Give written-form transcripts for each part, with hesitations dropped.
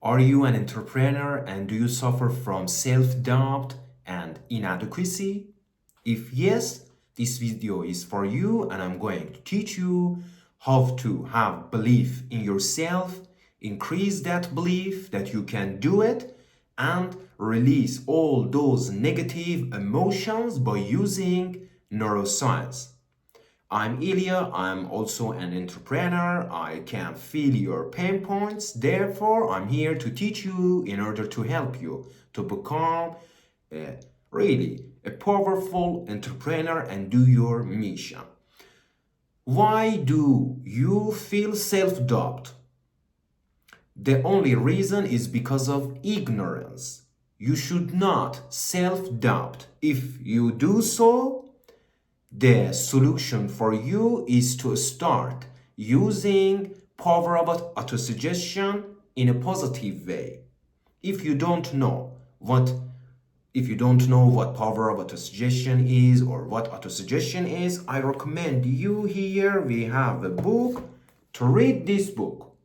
Are you an entrepreneur and do you suffer from self-doubt and inadequacy? If yes, this video is for you and I'm going to teach you how to have belief in yourself, increase that belief that you can do it, and release all those negative emotions by using neuroscience. I'm Ilia, I'm also an entrepreneur. I can feel your pain points. Therefore, I'm here to teach you in order to help you to become a, really a powerful entrepreneur and do your mission. Why do you feel self-doubt? The only reason is because of ignorance. You should not self-doubt. If you do so, the solution for you is to start using power of autosuggestion in a positive way. If you don't know what power of autosuggestion is or what autosuggestion is, I recommend you here we have a book to read this book.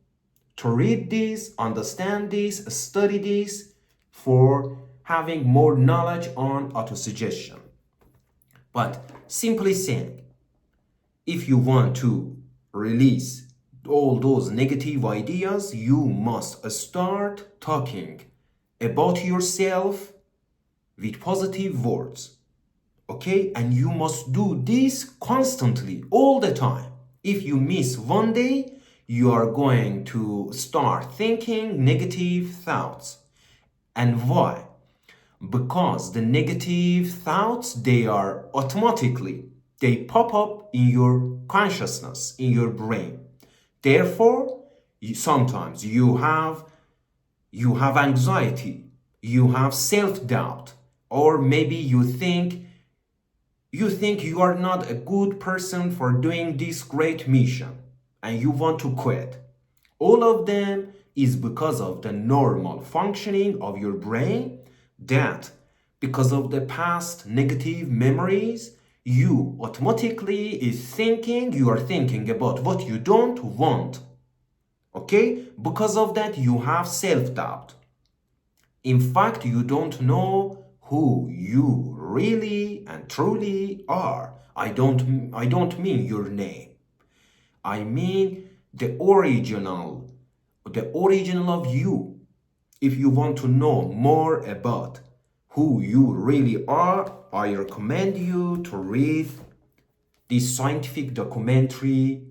To read this, understand this, study this for having more knowledge on autosuggestion. But simply saying, if you want to release all those negative ideas, you must start talking about yourself with positive words. Okay? And you must do this constantly, all the time. If you miss one day, you are going to start thinking negative thoughts. And why? Because the negative thoughts, they pop up in your consciousness, in your brain. Therefore, sometimes you have anxiety, you have self-doubt, or maybe you think you are not a good person for doing this great mission and you want to quit. All of them is because of the normal functioning of your brain, that because of the past negative memories, you automatically you are thinking about what you don't want. Okay? Because of that, you have self-doubt. In fact, you don't know who you really and truly are. I don't mean your name. I mean the original of you. If you want to know more about who you really are, I recommend you to read this scientific documentary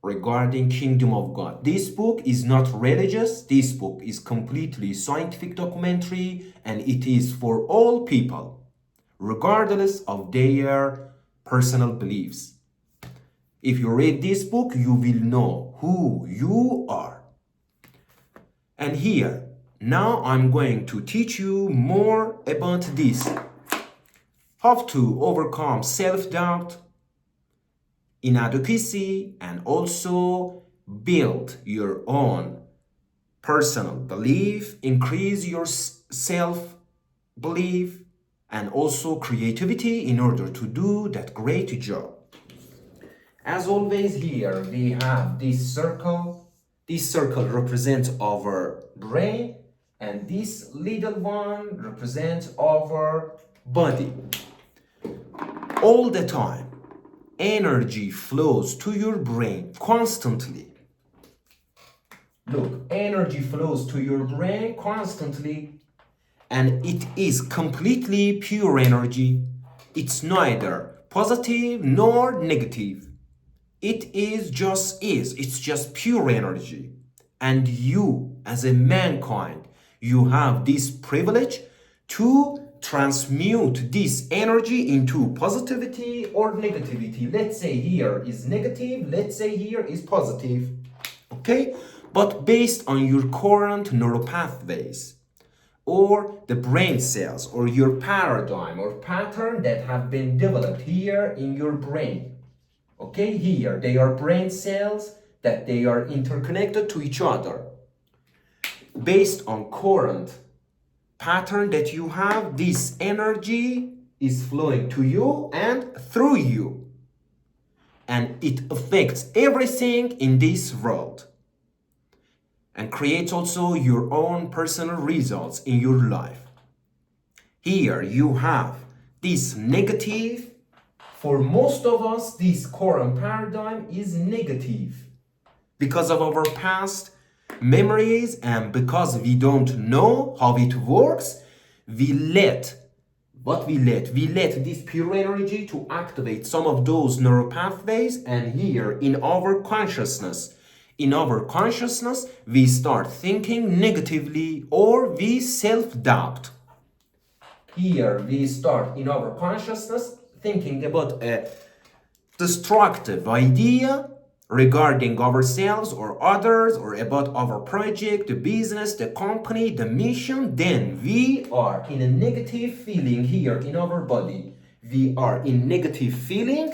regarding Kingdom of God. This book is not religious. This book is completely scientific documentary and it is for all people, regardless of their personal beliefs. If you read this book, you will know who you are. And here, now I'm going to teach you more about this. How to overcome self-doubt, inadequacy, and also build your own personal belief, increase your self-belief, and also creativity in order to do that great job. As always, here we have this circle. This circle represents our brain, and this little one represents our body. All the time, energy flows to your brain constantly. Look, energy flows to your brain constantly, and it is completely pure energy. It's neither positive nor negative. It is just is. It's just pure energy. And you, as a mankind, you have this privilege to transmute this energy into positivity or negativity. Let's say here is negative, let's say here is positive. Okay? But based on your current neural pathways, or the brain cells, or your paradigm or pattern that have been developed here in your brain. Okay, here they are brain cells that they are interconnected to each other. Based on current pattern that you have, this energy is flowing to you and through you. And it affects everything in this world. and create also your own personal results in your life. Here you have this negative. For most of us, this current paradigm is negative because of our past memories, and because we don't know how it works, we let this pure energy to activate some of those neural pathways. And here in our consciousness, we start thinking negatively, or we self-doubt. Here we start in our consciousness thinking about a destructive idea regarding ourselves or others, or about our project, the business, the company, the mission. Then we are in a negative feeling here in our body. We are in negative feeling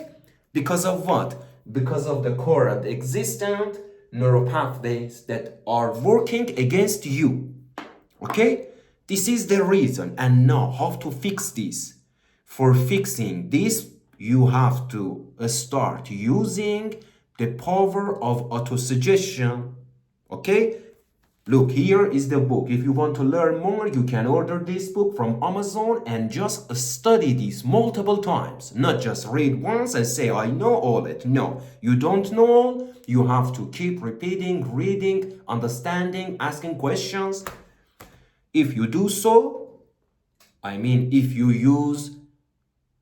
because of what? Because of the current existent neural pathways that are working against you. Okay? This is the reason. And now, how to fix this? For fixing this, you have to start using the power of autosuggestion. Okay? Look, here is the book. If you want to learn more, you can order this book from Amazon and just study this multiple times. Not just read once and say, I know all it. No, you don't know all. You have to keep repeating, reading, understanding, asking questions. If you do so, if you use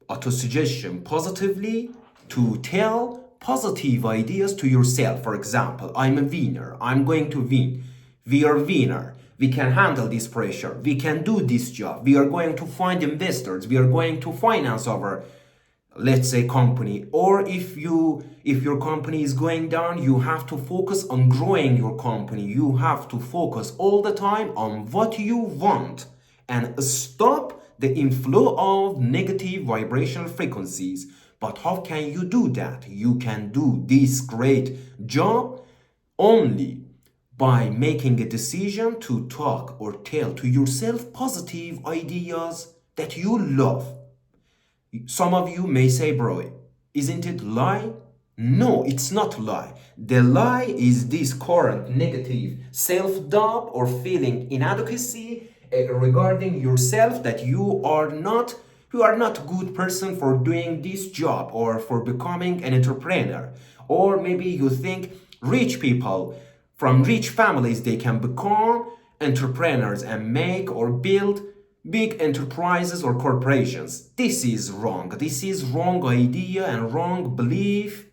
autosuggestion positively to tell positive ideas to yourself. For example, I'm a winner. I'm going to win. We are winner. We can handle this pressure. We can do this job. We are going to find investors. We are going to finance our, let's say, company. Or if your company is going down, you have to focus on growing your company. You have to focus all the time on what you want and stop the inflow of negative vibrational frequencies. But how can you do that? You can do this great job only by making a decision to talk or tell to yourself positive ideas that you love. Some of you may say, bro, isn't it lie? No, it's not lie. The lie is this current negative self-doubt or feeling inadequacy regarding yourself, that you are not good person for doing this job or for becoming an entrepreneur. Or maybe you think rich people from rich families, they can become entrepreneurs and make or build big enterprises or corporations. This is wrong. This is wrong idea and wrong belief.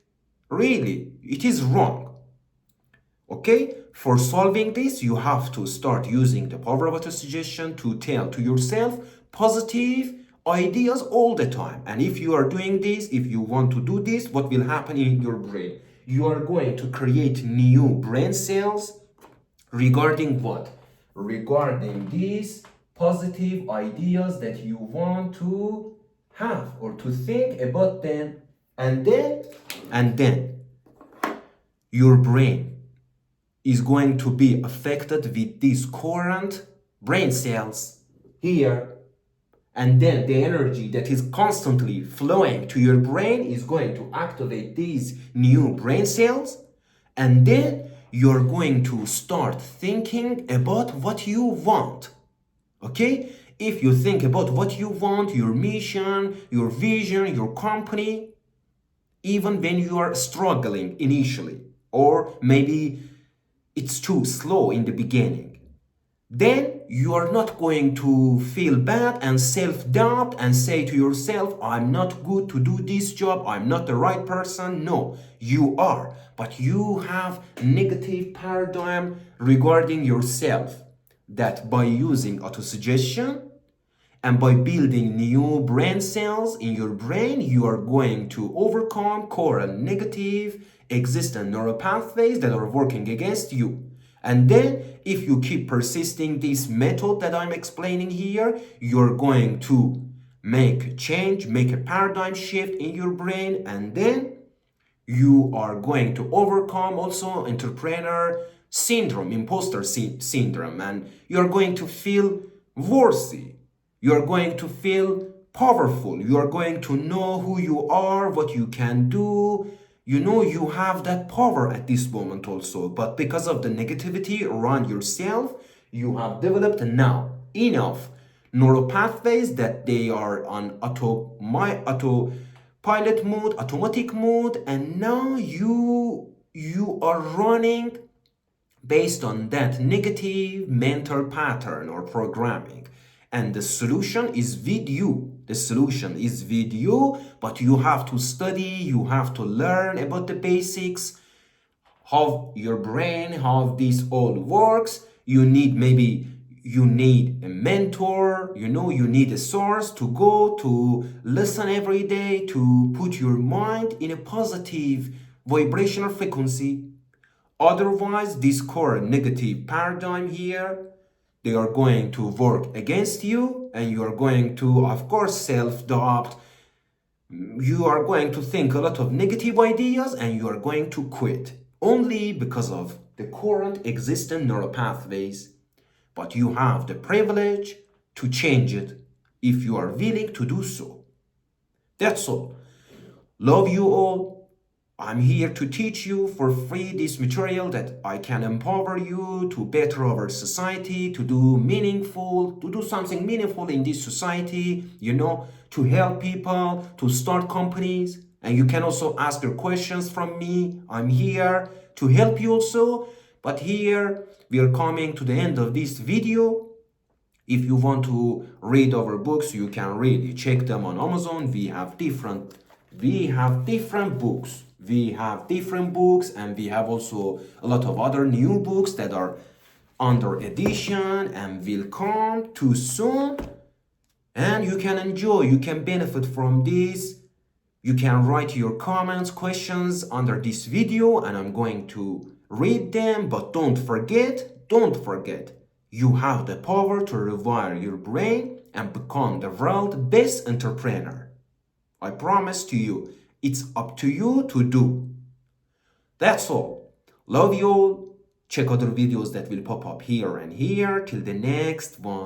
Really, it is wrong. Okay? For solving this, you have to start using the power of autosuggestion to tell to yourself positive ideas all the time. And if you are doing this, if you want to do this, what will happen in your brain? You are going to create new brain cells regarding what? Regarding these positive ideas that you want to have or to think about them. And then your brain is going to be affected with these current brain cells here. And then the energy that is constantly flowing to your brain is going to activate these new brain cells. And then you're going to start thinking about what you want. Okay? If you think about what you want, your mission, your vision, your company, even when you are struggling initially, or maybe it's too slow in the beginning, then you are not going to feel bad and self-doubt and say to yourself, I'm not good to do this job, I'm not the right person. No, you are. But you have negative paradigm regarding yourself, that by using autosuggestion and by building new brain cells in your brain, you are going to overcome current negative existent neural pathways that are working against you. And then if you keep persisting this method that I'm explaining here, you're going to make a change, make a paradigm shift in your brain, and then you are going to overcome also entrepreneur syndrome, imposter syndrome, and you're going to feel worthy. You're going to feel powerful. You are going to know who you are, what you can do. You know you have that power at this moment also, but because of the negativity around yourself, you have developed now enough neural pathways that they are on autopilot mode, automatic mode, and now you are running based on that negative mental pattern or programming. And the solution is with you. The solution is with you, but you have to study, you have to learn about the basics, how your brain, how this all works. You need a mentor, you need a source to go to listen every day to put your mind in a positive vibrational frequency. Otherwise, this core negative paradigm here, they are going to work against you, and you are going to, of course, self-doubt. You are going to think a lot of negative ideas, and you are going to quit only because of the current existing neural pathways. But you have the privilege to change it if you are willing to do so. That's all. Love you all. I'm here to teach you for free this material that I can empower you to better our society, to do something meaningful in this society, to help people, to start companies. And you can also ask your questions from me. I'm here to help you also. But here we are coming to the end of this video. If you want to read our books, you can read. You check them on Amazon. We have different books. We have different books, and we have also a lot of other new books that are under edition and will come too soon. And you can enjoy, you can benefit from this. You can write your comments, questions under this video, and I'm going to read them. But don't forget, you have the power to rewire your brain and become the world's best entrepreneur. I promise to you, it's up to you to do. That's all. Love you all. Check other videos that will pop up here and here. Till the next one.